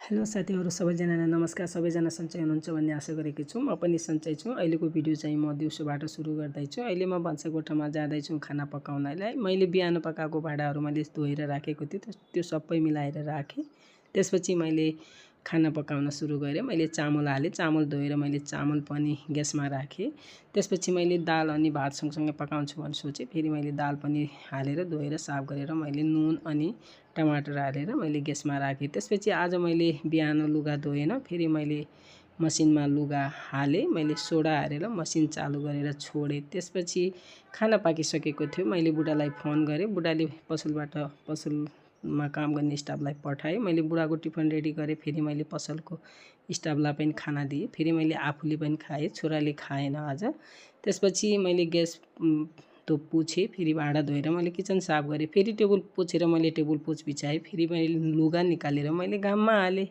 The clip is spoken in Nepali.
हेलो साथीहरु सबैजनालाई नमस्कार। सबैजना सन्चै हुनुहुन्छ भन्ने आशा गरेको छु। म पनि सन्चै छु। अहिलेको भिडियो चाहिँ म दिउँसोबाट सुरु गर्दैछु। अहिले म भान्साकोठामा जाँदैछु खाना पकाउनलाई। मैले बिहान पकाएको भाँडाहरू मैले धोएर राखेको थिएँ, त्यो सबै मिलाएर राखेँ। त्यसपछि मैले खाना पकाउन सुरु गरेँ। मैले चामल हालेँ, चामल धोएर मैले चामल पनि ग्यासमा राखेँ। त्यसपछि मैले दाल अनि भात सँगसँगै पकाउँछु भनेर सोचेँ। फेरि मैले दाल पनि हालेर धोएर साफ गरेर मैले नुन अनि टमाटर हालेर मैले ग्यासमा राखेँ। त्यसपछि आज मैले बिहान लुगा धोएन, फेरि मैले मसिनमा लुगा हालेँ। मैले सोडा हालेर मसिन चालु गरेर छोडेँ। त्यसपछि खाना पाकिसकेको थियो। मैले बुढालाई फोन गरेँ। बुढाले पसलमा काम गर्ने स्टाफलाई पठाएँ। मैले बुढाको टिफिन रेडी गरेँ। फेरि मैले पसलको स्टाफलाई पनि खाना दिएँ। फेरि मैले आफूले पनि खाएँ, छोराले खाएन आज। त्यसपछि मैले ग्यास पुछेँ, फेरि भाँडा धोएर मैले किचन साफ गरेँ। फेरि टेबल पोछेर मैले टेबल पोछ बिछाएँ। फेरि मैले लुगा निकालेर मैले घाममा हालेँ।